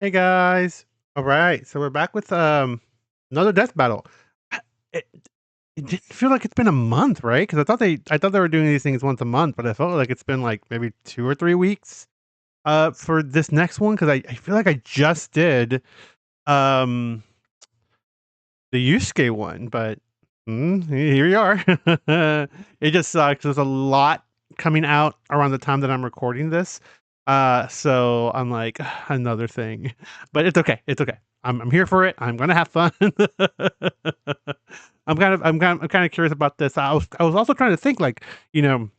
Hey guys. All right, so we're back with another death battle. I- It, it didn't feel like it's been a month, right? Because I thought they were doing these things once a month, but I felt like it's been like maybe 2 or 3 weeks for this next one because I feel like I just did um the Yusuke one, but here we are. It just sucks. There's a lot coming out around the time that I'm recording this. So I'm like, another thing. But it's okay. It's okay. I'm here for it. I'm gonna have fun. I'm kind of curious about this. I was also trying to think like, you know,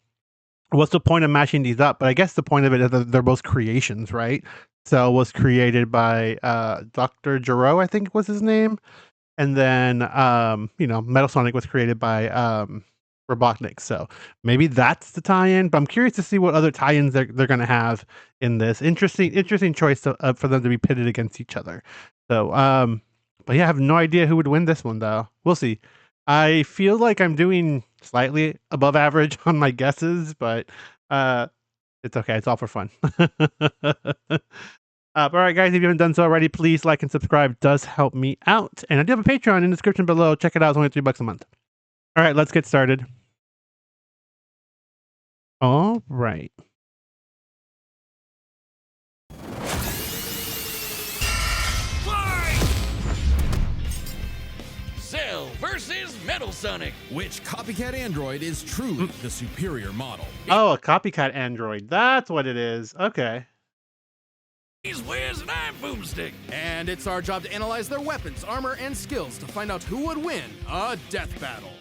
what's the point of mashing these up? But I guess the point of it is that they're both creations, right? Cell was created by Dr. Giro, I think was his name, and then Metal Sonic was created by Robotnik. So maybe that's the tie-in. But I'm curious to see what other tie-ins they're gonna have in this. Interesting choice for them to be pitted against each other. So but yeah, I have no idea who would win this one though. We'll see. I feel like I'm doing slightly above average on my guesses, but uh it's okay. It's all for fun. All right, guys, if you haven't done so already, please like and subscribe. It does help me out. And I do have a Patreon in the description below. Check it out. It's only $3 a month. All right, let's get started. All right. Cell versus Metal Sonic. Which copycat android is truly the superior model? Oh, a copycat android. That's what it is. Okay. He's Wiz and I'm Boomstick. And it's our job to analyze their weapons, armor, and skills to find out who would win a death battle.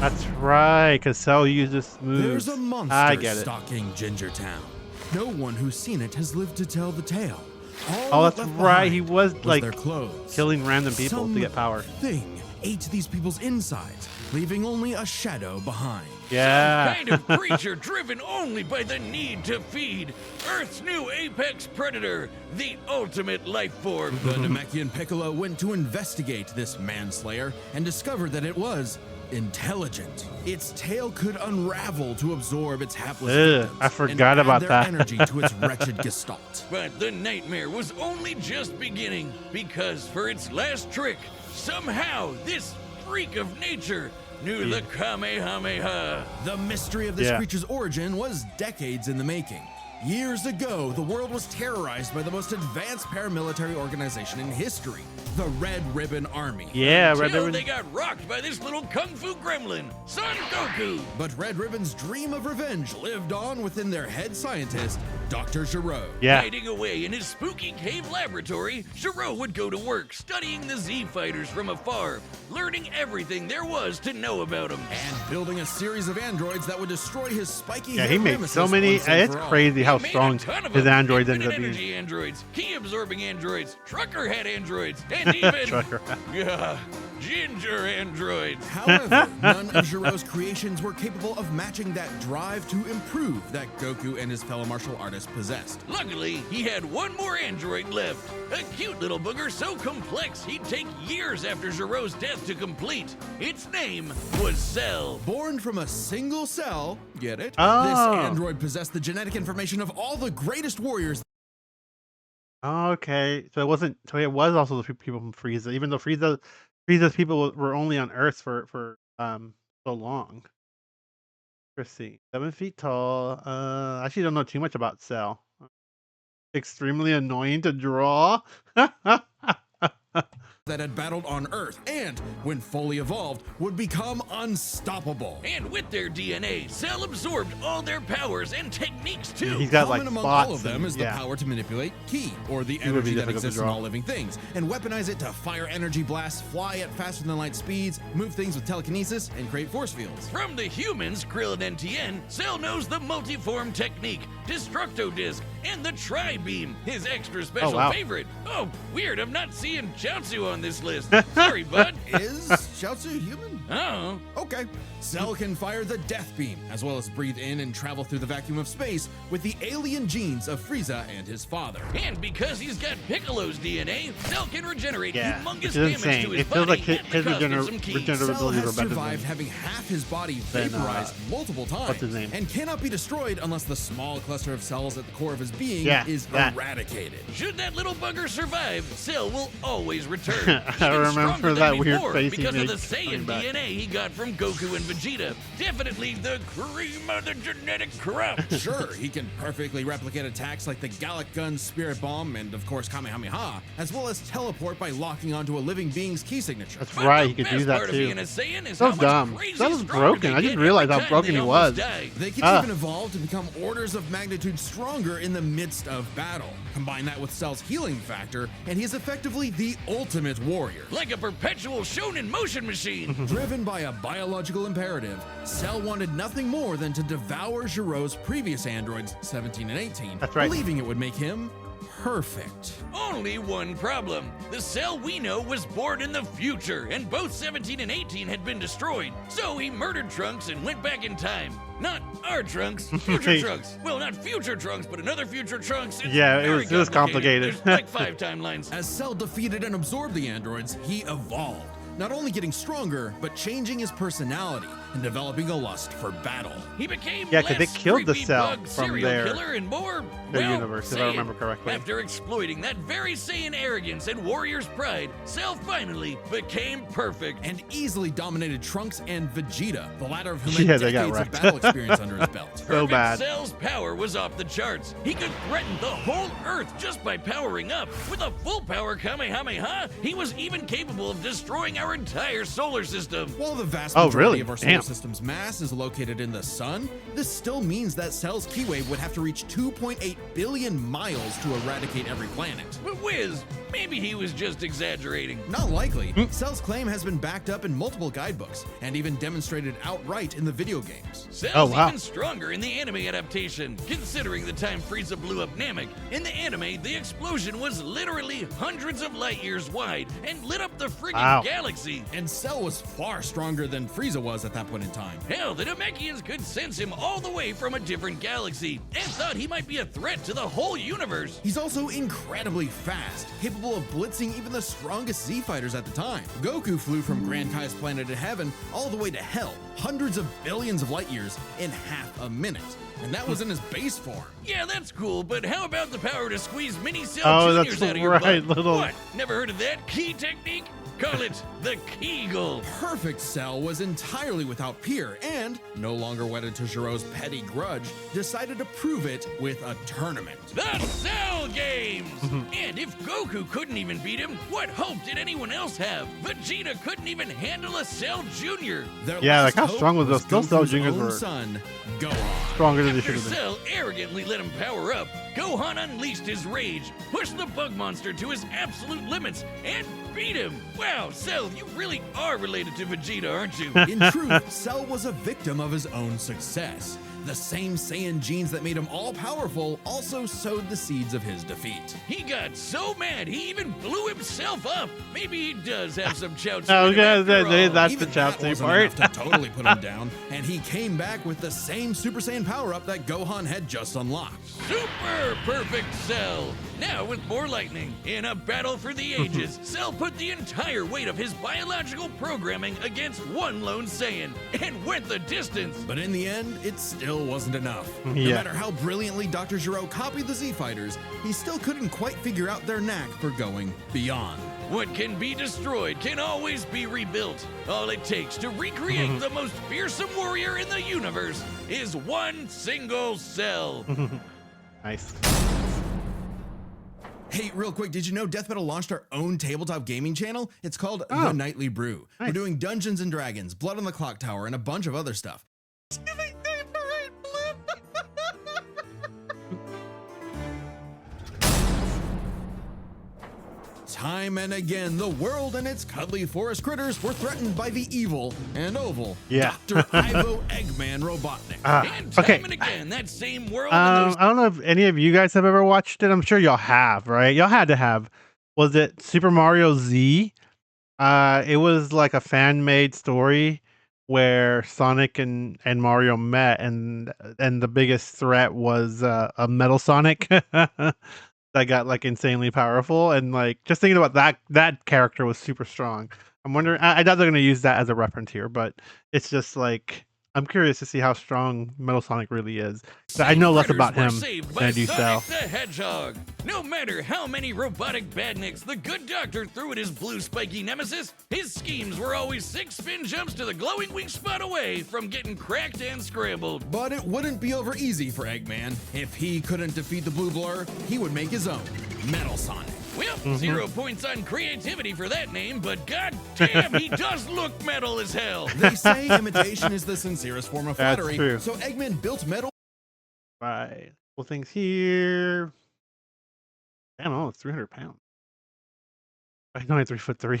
That's right, because Cell uses moves. There's a monster I get it. stalking Gingertown. No one who's seen it has lived to tell the tale. Oh, that's right. He was like their clothes. killing random people to get power. Thing ate these people's insides, leaving only a shadow behind. Yeah. Some kind of creature driven only by the need to feed. Earth's new apex predator, the ultimate life form. The Namekian Piccolo went to investigate this manslayer and discovered that it was intelligent. Its tail could unravel to absorb its hapless victims I forgot and about add their that. energy to its wretched gestalt. But the nightmare was only just beginning, because for its last trick, somehow this freak of nature knew the Kamehameha. The mystery of this creature's origin was decades in the making. Years ago, the world was terrorized by the most advanced paramilitary organization in history, the Red Ribbon Army. Yeah, Red Until Ribbon. they got rocked by this little kung fu gremlin, Son Goku. But Red Ribbon's dream of revenge lived on within their head scientist, Dr. Giro. Yeah. Hiding away in his spooky cave laboratory, Giro would go to work studying the Z fighters from afar, learning everything there was to know about them. And building a series of androids that would destroy his spiky Yeah, head he made nemesis so many. once and It's for all. crazy how He made strong a ton of his them. androids ended Infinite up being. energy androids, key absorbing androids, trucker head androids, and even Trucker. ginger androids. However, none of Giro's creations were capable of matching that drive to improve that Goku and his fellow martial artists possessed. Luckily, he had one more android left. A cute little booger so complex he'd take years after Giro's death to complete. Its name was Cell. Born from a single cell, get it? Oh. This android possessed the genetic information of all the greatest warriors. Okay, so it wasn't. So it was also the people from Frieza, even though Frieza's people were only on Earth for so long. Interesting. 7 feet tall. I actually don't know too much about Cell. Extremely annoying to draw. That had battled on Earth and, when fully evolved, would become unstoppable. And with their DNA, Cell absorbed all their powers and techniques too. He's got like Common among spots. all of them and- is the yeah. power to manipulate ki, or the would be energy that difficult to exists in draw. all living things, and weaponize it to fire energy blasts, fly at faster than light speeds, move things with telekinesis, and create force fields. From the humans, Krillin and Tien, Cell knows the multiform technique, Destructo Disc, and the Tri-Beam, his extra special wow. favorite. Oh, weird, I'm not seeing Chaozu on this list. Sorry, bud. Is Chaozu human? Oh, Okay. Cell can fire the Death Beam, as well as breathe in and travel through the vacuum of space with the alien genes of Frieza and his father. and because he's got Piccolo's DNA, Cell can regenerate Yeah, humongous which is damage insane. to his It feels body like at the his cost of some ki. Cell regenerability has were better survived than. having half his body than, vaporized multiple times what's his name? and cannot be destroyed unless the small cluster of cells at the core of his being Yeah, is that. eradicated. Should that little bugger survive, Cell will always return. I Even remember stronger that than weird before face he because of the makes coming Saiyan back. DNA he got from Goku and Vegeta. Definitely the cream of the genetic crop. Sure, he can perfectly replicate attacks like the Gallic Gun, Spirit Bomb, and of course Kamehameha, as well as teleport by locking onto a living being's key signature. That's But right, the he could best do that part of too. being a Saiyan is So how much dumb. crazy That was stronger broken. they I didn't get realize every how time broken they he almost was. die. They can even evolve to become orders of magnitude stronger in the midst of battle. Combine that with Cell's healing factor, and he's effectively the ultimate warrior. Like a perpetual shonen motion machine. Driven by a biological imperative, Cell wanted nothing more than to devour Giro's previous androids, 17 and 18, That's right. believing it would make him perfect. Only one problem. The Cell we know was born in the future, and both 17 and 18 had been destroyed. So he murdered Trunks and went back in time. Not our Trunks, future Trunks. Well, not future Trunks, but another future Trunks. It's Yeah, it very was complicated. There's like 5 timelines. As Cell defeated and absorbed the androids, he evolved, not only getting stronger, but changing his personality and developing a lust for battle. He became Yeah, 'cause they less killed the creepy Cell bug from serial their- killer and more, their well, universe, if I Saiyan. remember correctly. After exploiting that very Saiyan arrogance and warrior's pride, Cell finally became perfect. And easily dominated Trunks and Vegeta, the latter of whom had Yeah, they got decades of wrecked. battle experience under his belt. So Perfect bad. Cell's power was off the charts. He could threaten the whole Earth just by powering up. With a full power Kamehameha, he was even capable of destroying our entire solar system. While the vast Oh, majority really? of our solar Damn. system's mass is located in the sun, this still means that Cell's key wave would have to reach 2.8 billion miles to eradicate every planet. But Wiz, maybe he was just exaggerating. Not likely. Cell's claim has been backed up in multiple guidebooks and even demonstrated outright in the video games. Cell's Oh, wow. even stronger in the anime adaptation, considering the time Frieza blew up Namek. In the anime, the explosion was literally hundreds of light years wide and lit up the friggin' Wow. galaxy. And Cell was far stronger than Frieza was at that point in time. Hell, the Namekians could sense him all the way from a different galaxy and thought he might be a threat to the whole universe. He's also incredibly fast, capable of blitzing even the strongest Z fighters at the time. Goku flew from Grand Kai's planet of heaven all the way to hell, hundreds of billions of light years in half a minute. And that was in his base form. Yeah, that's cool, but how about the power to squeeze mini Cell Oh, Juniors that's out of your right, butt? little- What? Never heard of that key technique? Call it the Kegel. Perfect Cell was entirely without peer and, no longer wedded to Giro's petty grudge, decided to prove it with a tournament. The Cell Games! And if Goku couldn't even beat him, what hope did anyone else have? Vegeta couldn't even handle a Cell Jr. Their Yeah, last like, how hope strong was those? Those Cell Goku's Juniors own were son, Gohan. stronger than they After should have been. Cell arrogantly let him power up, Gohan unleashed his rage, pushed the bug monster to his absolute limits, and beat him. Wow, Cell, you really are related to Vegeta, aren't you? In truth, Cell was a victim of his own success. The same Saiyan genes that made him all-powerful also sowed the seeds of his defeat. He got so mad he even blew himself up. Maybe he does have some chow Oh, in him yeah, after all. that's Even the that Chaozu wasn't part. enough to totally put him down, and he came back with the same Super Saiyan power-up that Gohan had just unlocked. Super perfect Cell. Now with more lightning. In a battle for the ages, Cell put the entire weight of his biological programming against one lone Saiyan and went the distance. But in the end, it still wasn't enough. No Yeah. matter how brilliantly Dr. Gero copied the Z-Fighters, he still couldn't quite figure out their knack for going beyond. What can be destroyed can always be rebuilt. All it takes to recreate the most fearsome warrior in the universe is one single cell. Nice. Hey, real quick, did you know Death Metal launched our own tabletop gaming channel? It's called Oh. The Nightly Brew. We're Nice. doing Dungeons and Dragons, Blood on the Clock Tower, and a bunch of other stuff. Time and again, the world and its cuddly forest critters were threatened by the evil and oval Yeah. Dr. Ivo Eggman Robotnik. And time Okay. and again, that same world and those I don't know if any of you guys have ever watched it. I'm sure y'all have, right? Y'all had to have. Was it Super Mario Z? It was like a fan-made story where Sonic and Mario met, and the biggest threat was a Metal Sonic that got like insanely powerful. And like just thinking about that character was super strong. I'm wondering. I doubt they're gonna use that as a reference here, but it's just like I'm curious to see how strong Metal Sonic really is. I Save know less critters about were him saved than by I do Cell. Sonic the Hedgehog. No matter how many robotic badniks the good doctor threw at his blue spiky nemesis, his schemes were always 6 spin jumps to the glowing weak spot away from getting cracked and scrambled. But it wouldn't be over easy for Eggman. If he couldn't defeat the Blue Blur, he would make his own, Metal Sonic. Well, 0 points on creativity for that name, but god damn, he does look metal as hell. They say imitation is the sincerest form of That's flattery, true. so Eggman built Metal Right. Well, things here. I don't know. It's 300 pounds. I know it's 3'3".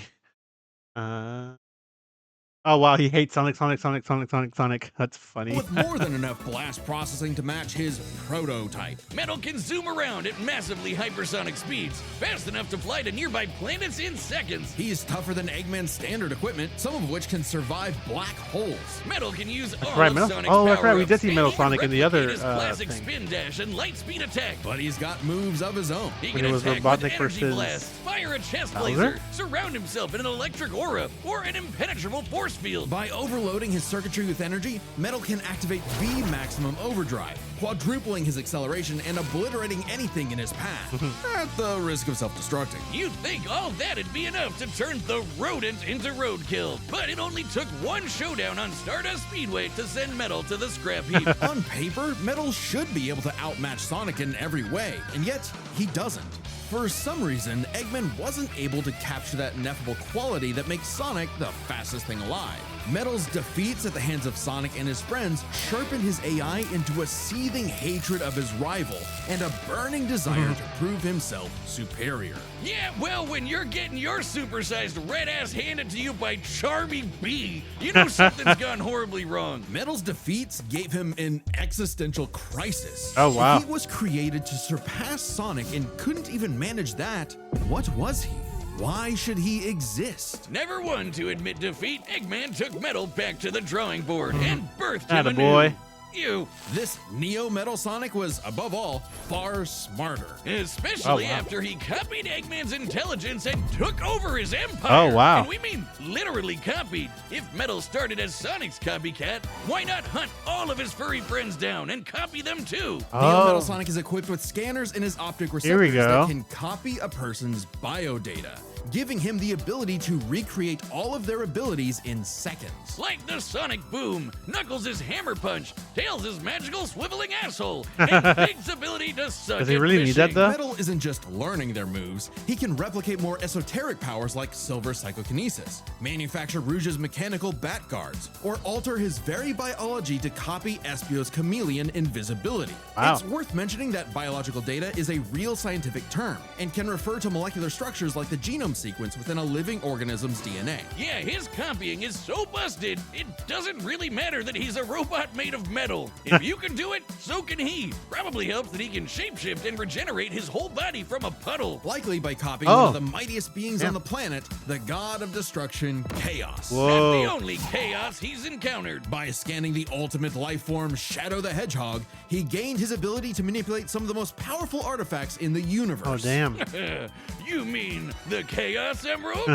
Oh wow, he hates Sonic. That's funny. with more than enough blast processing to match his prototype. Metal can zoom around at massively hypersonic speeds, fast enough to fly to nearby planets in seconds. He's tougher than Eggman's standard equipment, some of which can survive black holes. Metal can use all right, of Metal- Sonic's oh, that's right, we power-ups did see and Metal even Sonic in the other, replicate his classic thing. spin dash and light speed attack. But he's got moves of his own. He When can it was attack Robotnik with energy versus blast, fire a chest Bowser? laser, surround himself in an electric aura, or an impenetrable force field. By overloading his circuitry with energy, Metal can activate V Maximum Overdrive, quadrupling his acceleration and obliterating anything in his path, at the risk of self-destructing. You'd think all that'd be enough to turn the rodent into roadkill, but it only took one showdown on Stardust Speedway to send Metal to the scrap heap. On paper, Metal should be able to outmatch Sonic in every way, and yet he doesn't. For some reason, Eggman wasn't able to capture that ineffable quality that makes Sonic the fastest thing alive. Metal's defeats at the hands of Sonic and his friends sharpened his AI into a seething hatred of his rival and a burning desire to prove himself superior. Yeah, well, when you're getting your supersized red ass handed to you by Charmy B, you know something's gone horribly wrong. Metal's defeats gave him an existential crisis. Oh, wow. If he was created to surpass Sonic and couldn't even manage that, what was he? Why should he exist? Never one to admit defeat, Eggman took Metal back to the drawing board and birthed him Attaboy. anew. You. This Neo Metal Sonic was, above all, far smarter. Especially Oh, wow. after he copied Eggman's intelligence and took over his empire. Oh, wow. And we mean literally copied. If Metal started as Sonic's copycat, why not hunt all of his furry friends down and copy them too? Neo Metal Oh, Sonic is equipped with scanners in his optic Here we receptors go. that can copy a person's biodata, giving him the ability to recreate all of their abilities in seconds. Like the Sonic Boom, Knuckles' Hammer Punch, Tails' magical swiveling asshole, and Big's ability to suck Does he at really need that, fishing. though? Metal isn't just learning their moves, he can replicate more esoteric powers like Silver Psychokinesis, manufacture Rouge's mechanical bat guards, or alter his very biology to copy Espio's chameleon invisibility. Wow. It's worth mentioning that biological data is a real scientific term and can refer to molecular structures like the genome sequence within a living organism's DNA. Yeah, his copying is so busted, it doesn't really matter that he's a robot made of metal. If you can do it, so can he. Probably helps that he can shapeshift and regenerate his whole body from a puddle. Likely by copying Oh. one of the mightiest beings Yeah. on the planet, the god of destruction, Chaos. Whoa. Not the only chaos he's encountered. By scanning the ultimate life form, Shadow the Hedgehog, he gained his ability to manipulate some of the most powerful artifacts in the universe. oh damn. You mean the Chaos Emeralds?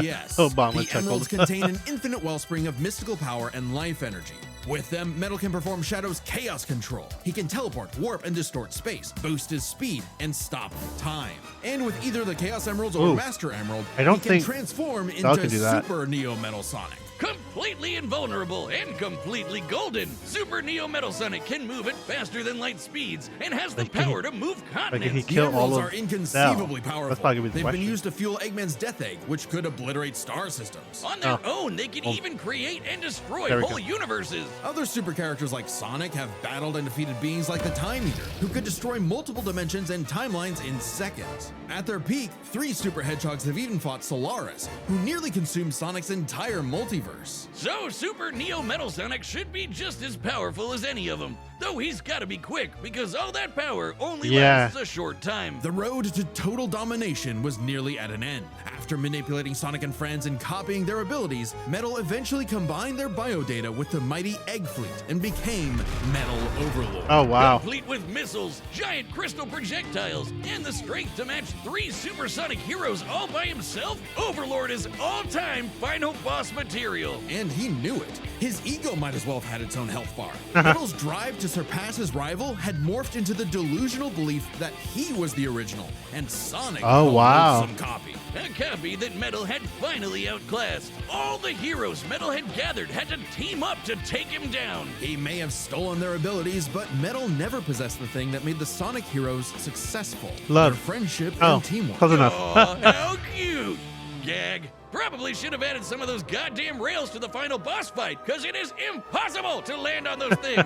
Yes. Obama the chuckled. emeralds contain an infinite wellspring of mystical power and life energy. With them, Metal can perform Shadow's chaos control. He can teleport, warp, and distort space, boost his speed, and stop time. And with either the Chaos Emeralds or Ooh. Master Emerald, I don't he can think transform Cell into can do that. Super Neo Metal Sonic. Completely invulnerable and completely golden, Super Neo Metal Sonic can move at faster than light speeds and has the Like, can he- power to move Like if he continents. The kill emeralds all are of inconceivably Cell. powerful. That's probably gonna be the They've been question. used to fuel Eggman's Death Egg, which could obliterate star systems. On their Oh. own, they can Oh. even create and destroy There we whole go. universes. Other super characters like Sonic have battled and defeated beings like the Time Eater, who could destroy multiple dimensions and timelines in seconds. At their peak, 3 super hedgehogs have even fought Solaris, who nearly consumed Sonic's entire multiverse. So Super Neo Metal Sonic should be just as powerful as any of them. Though he's gotta be quick, because all that power only Yeah. lasts a short time. The road to total domination was nearly at an end. After manipulating Sonic and friends and copying their abilities, Metal eventually combined their biodata with the mighty Egg Fleet and became Metal Overlord. Oh, wow. Complete with missiles, giant crystal projectiles, and the strength to match 3 supersonic heroes all by himself, Overlord is all-time final boss material. And he knew it. His ego might as well have had its own health bar. Metal's drive to surpass his rival had morphed into the delusional belief that he was the original, and Sonic Oh, a wow. loathsome copy. A copy that Metal had finally outclassed. All the heroes Metal had gathered had to team up to take him down. He may have stolen their abilities, but Metal never possessed the thing that made the Sonic heroes successful. Love. Their friendship Oh, and teamwork. close enough. Aw, how cute! Gag. Probably should have added some of those goddamn rails to the final boss fight, because it is impossible to land on those things.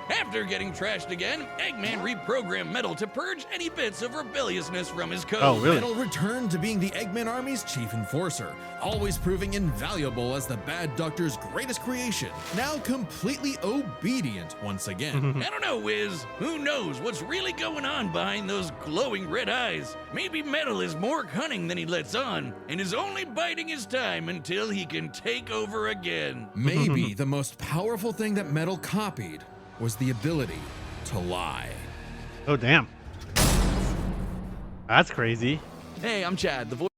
After getting trashed again, Eggman reprogrammed Metal to purge any bits of rebelliousness from his code. Oh, really? Metal returned to being the Eggman Army's chief enforcer, always proving invaluable as the Bad Doctor's greatest creation, now completely obedient once again. I don't know, Wiz. Who knows what's really going on behind those glowing red eyes? Maybe Metal is more cunning than he lets on, and is only biding his time until he can take over again. Maybe the most powerful thing that Metal copied was the ability to lie. Oh, damn. That's crazy. Hey, I'm Chad, the voice.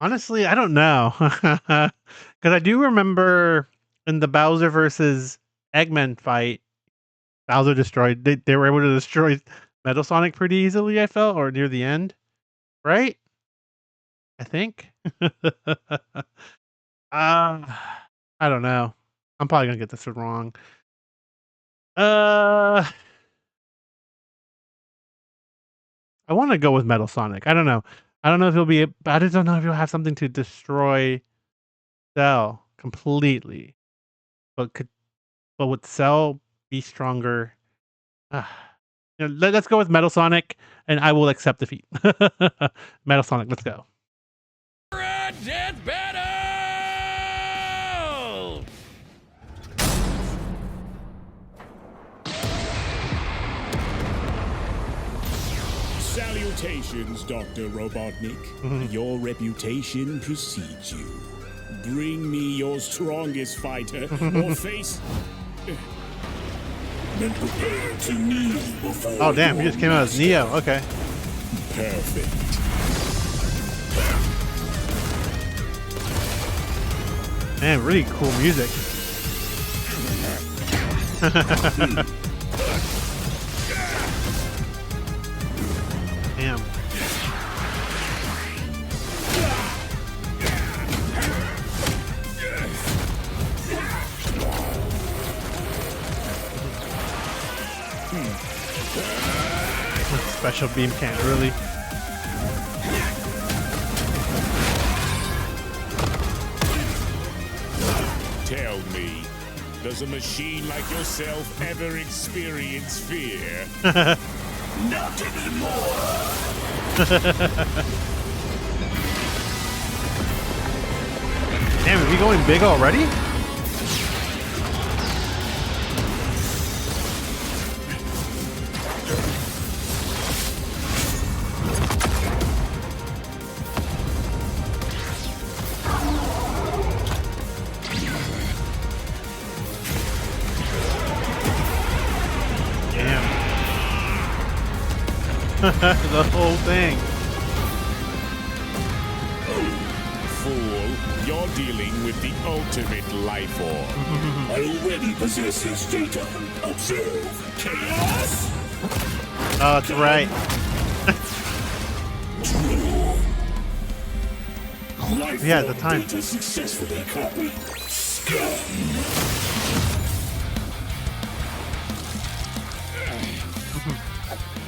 Honestly, I don't know. Because I do remember in the Bowser versus Eggman fight, Bowser destroyed, they were able to destroy Metal Sonic pretty easily, I felt, or near the end. Right? I think. I don't know. I'm probably gonna get this one wrong. I want to go with Metal Sonic. I don't know. I don't know if he'll be. I just don't know if he'll have something to destroy Cell completely. But would Cell be stronger? Let's go with Metal Sonic, and I will accept defeat. Metal Sonic. Let's go. A death battle! Salutations, Dr. Robotnik. Your reputation precedes you. Bring me your strongest fighter, or face... Then prepare to kneel before Oh, damn. He just came out as Neo. Okay. Perfect. Man, really cool music. Damn. Special beam can't really. Tell me, does a machine like yourself ever experience fear? Not anymore. Damn, are we going big already? The whole thing. Fool, you're dealing with the ultimate life form. I already possess his data. Observe chaos. Oh, that's right. Yeah, at the time. Data successfully copied. Scum.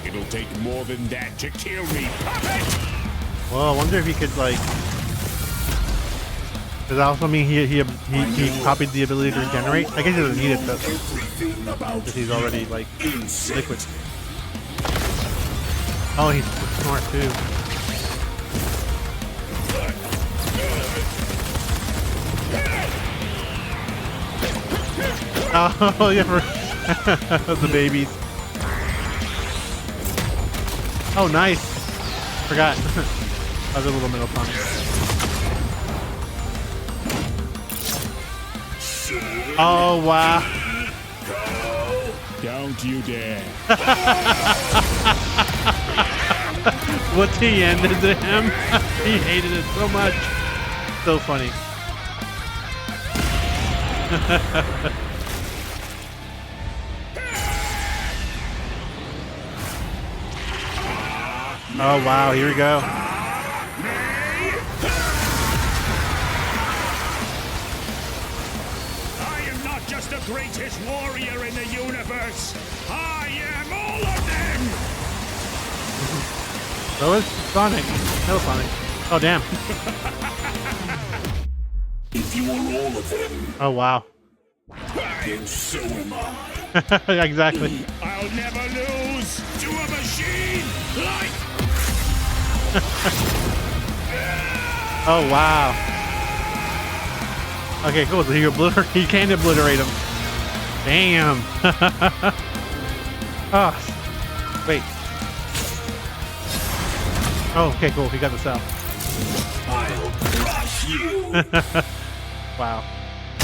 It'll take more than that to kill me. Puppet! Well, I wonder if he could like. Does that also mean he copied the ability to regenerate? I guess he doesn't need it though, because he's already like liquid. Oh, he's smart too. Oh yeah, the babies. Oh nice. Forgot. Other little metal Sonic. Oh wow. Don't you dare. What he ended to him. He hated it so much. So funny. Oh wow, here we go. I am not just the greatest warrior in the universe. I am all of them. So is Sonic. No Sonic. Oh damn. If you are all of them, Oh wow. then so am I. Exactly. I'll never lose to a machine like. Oh wow. Okay, cool. So he can obliterate him. Damn. Oh, wait. Oh, okay, cool. He got the cell. I'll crush you. Wow.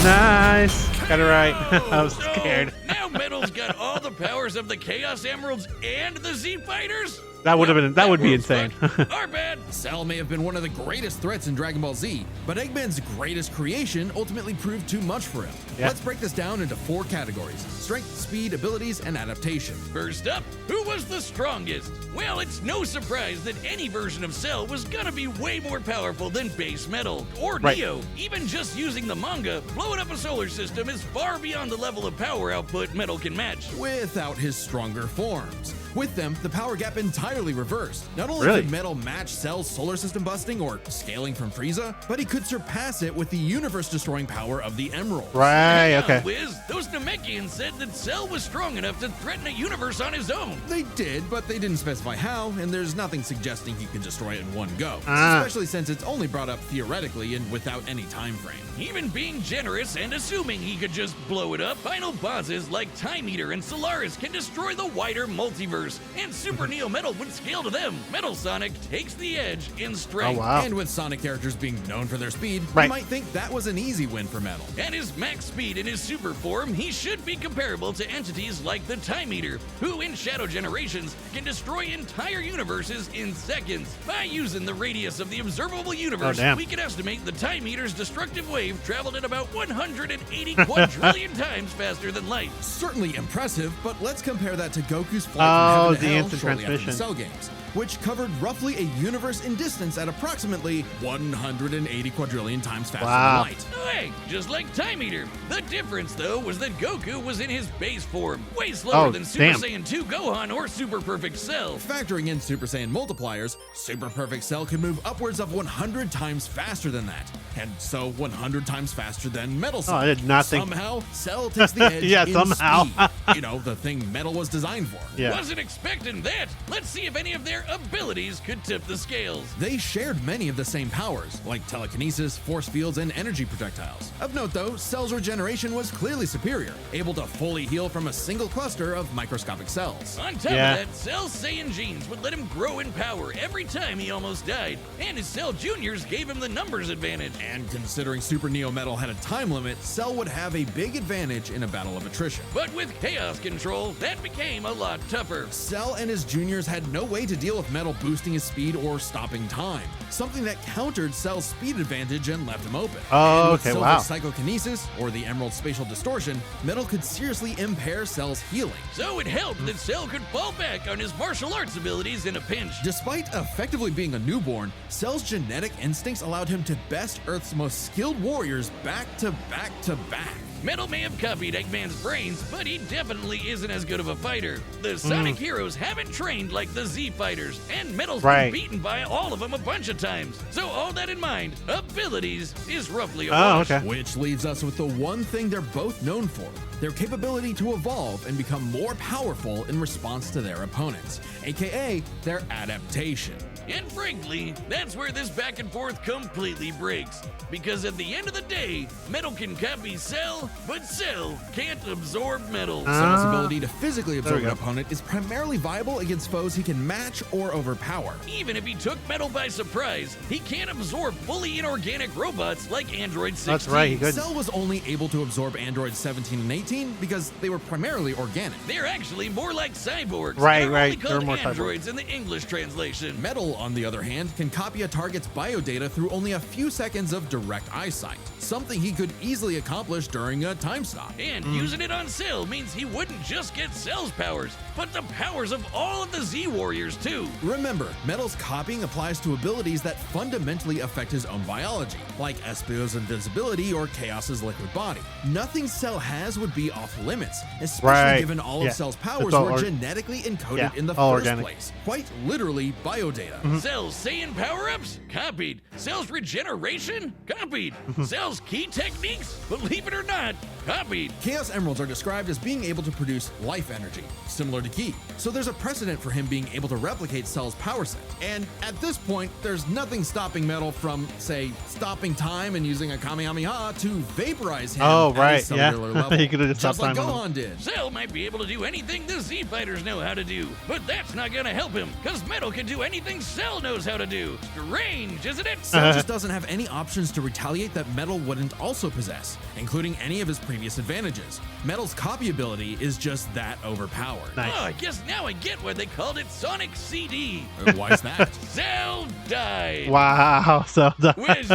Nice. Got it right. I was scared. Now Metal's got all the powers of the Chaos Emeralds and the Z Fighters? That would have been. That would be world's insane. fucked. Our bad. Cell may have been one of the greatest threats in Dragon Ball Z, but Eggman's greatest creation ultimately proved too much for him. Yeah. Let's break this down into 4 categories: strength, speed, abilities, and adaptation. First up, who was the strongest? Well, it's no surprise that any version of Cell was gonna be way more powerful than base Metal or Right. Neo. Even just using the manga, blowing up a solar system is far beyond the level of power output Metal can match. Without his stronger forms. With them, the power gap entirely reversed. Not only Really? could Metal match Cell's solar system busting or scaling from Frieza, but he could surpass it with the universe-destroying power of the Emerald. Right. Hang on, Okay. Wiz, those Namekians said that Cell was strong enough to threaten a universe on his own. They did, but they didn't specify how, and there's nothing suggesting he can destroy it in one go. Ah. Especially since it's only brought up theoretically and without any time frame. Even being generous and assuming he could just blow it up, final bosses like Time Eater and Solaris can destroy the wider multiverse, and Super Neo Metal would scale to them. Metal Sonic takes the edge in Oh strength. wow. And with Sonic characters being known for their speed, Right. you might think that was an easy win for Metal. At his max speed in his super form, he should be comparable to entities like the Time Eater, who in Shadow Generations can destroy entire universes in seconds. By using the radius of the observable universe, Oh, damn. we can estimate the Time Eater's destructive wave traveled at about 180 quadrillion times faster than light. Certainly impressive, but let's compare that to Goku's flight Oh, from heaven to the hell instant shortly after the transmission. Cell games, which covered roughly a universe in distance at approximately 180 quadrillion times faster Wow. than light. Oh, hey, just like Time Eater. The difference, though, was that Goku was in his base form, way slower Oh, than Super damn. Saiyan 2 Gohan or Super Perfect Cell. Factoring in Super Saiyan multipliers, Super Perfect Cell can move upwards of 100 times faster than that, and so 100 times faster than Metal Sonic. I did not think- Somehow, Cell takes the edge Yeah, in somehow. speed. You know, the thing Metal was designed for. Yeah. Wasn't expecting that. Let's see if any of their abilities could tip the scales. They shared many of the same powers, like telekinesis, force fields, and energy projectiles. Of note though, Cell's regeneration was clearly superior, able to fully heal from a single cluster of microscopic cells. On top Yeah. of that, Cell's Saiyan genes would let him grow in power every time he almost died, and his Cell Juniors gave him the numbers advantage. And considering Super Neo Metal had a time limit, Cell would have a big advantage in a battle of attrition. But with Chaos Control, that became a lot tougher. Cell and his juniors had no way to deal with Metal boosting his speed or stopping time, something that countered Cell's speed advantage and left him open. Oh, And with okay, Silver's wow. psychokinesis, or the Emerald spatial distortion, Metal could seriously impair Cell's healing. So it helped that Cell could fall back on his martial arts abilities in a pinch. Despite effectively being a newborn, Cell's genetic instincts allowed him to best Earth's most skilled warriors back to back to back. Metal may have copied Eggman's brains, but he definitely isn't as good of a fighter. The Sonic heroes haven't trained like the Z fighters, and Metal's Right. been beaten by all of them a bunch of times. So all that in mind, abilities is roughly a Oh, wash. okay. Which leaves us with the one thing they're both known for, their capability to evolve and become more powerful in response to their opponents, aka their adaptation. And frankly, that's where this back and forth completely breaks. Because at the end of the day, metal can copy Cell, but Cell can't absorb metal. Cell's ability to physically There we absorb an go. opponent is primarily viable against foes he can match or overpower. Even if he took metal by surprise, he can't absorb fully inorganic robots like Android 16. That's right. He could. Cell was only able to absorb androids 17 and 18 because they were primarily organic. They're actually more like cyborgs. Right, and are right. Only They're called more cyborg. androids in the English translation. Metal, on the other hand, can copy a target's biodata through only a few seconds of direct eyesight, something he could easily accomplish during a time stop. And using it on Cell means he wouldn't just get Cell's powers, but the powers of all of the Z Warriors too. Remember, Metal's copying applies to abilities that fundamentally affect his own biology, like Espio's invincibility or Chaos's liquid body. Nothing Cell has would be off limits, especially Right. given all Yeah. of Cell's It's powers all were or- genetically encoded Yeah, in the all first organic. place. Quite literally, biodata. Cell's Saiyan power-ups? Copied. Cell's regeneration? Copied. Cell's key techniques? Believe it or not, copied. Chaos Emeralds are described as being able to produce life energy, similar to Ki. So there's a precedent for him being able to replicate Cell's power set. And at this point, there's nothing stopping Metal from, say, stopping time and using a Kamehameha to vaporize him Oh, at right, a cellular yeah. level. He could've just just stopped like time on Gohan did. Cell might be able to do anything the Z Fighters know how to do, but that's not gonna help him, because Metal can do anything Cell knows how to do. Strange, isn't it? Cell just doesn't have any options to retaliate that Metal wouldn't also possess, including any of his previous advantages. Metal's copy ability is just that overpowered. Nice. Oh, I guess now I get why they called it Sonic CD. Why is that? Cell died. Wow. So Wiz,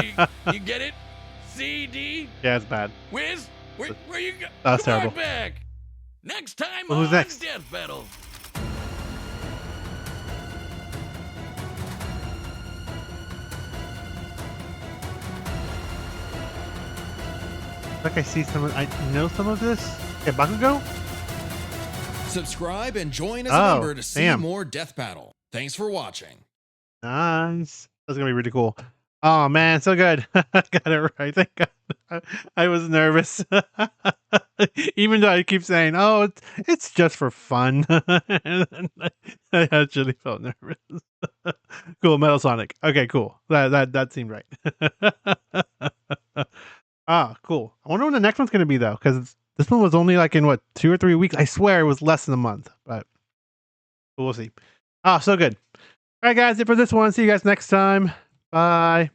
you get it? CD? yeah, it's bad. Wiz, where you go? That's Come terrible. on back. Next time Well, who's on next? Death Battle. Like I see some. I know some of this. Okay, Bakugo. Subscribe and join as Oh, a member to see damn. more Death Battle. Thanks for watching. Nice. That's gonna be really cool. Oh man, so good. I got it right. Thank God. I was nervous, even though I keep saying, "Oh, it's just for fun." And then I actually felt nervous. Cool, Metal Sonic. Okay, cool. That seemed right. Ah, cool. I wonder when the next one's gonna be though, because this one was only like in what 2 or 3 weeks. I swear it was less than a month, but we'll see. Ah, so good. All right, guys, it for this one. See you guys next time. Bye.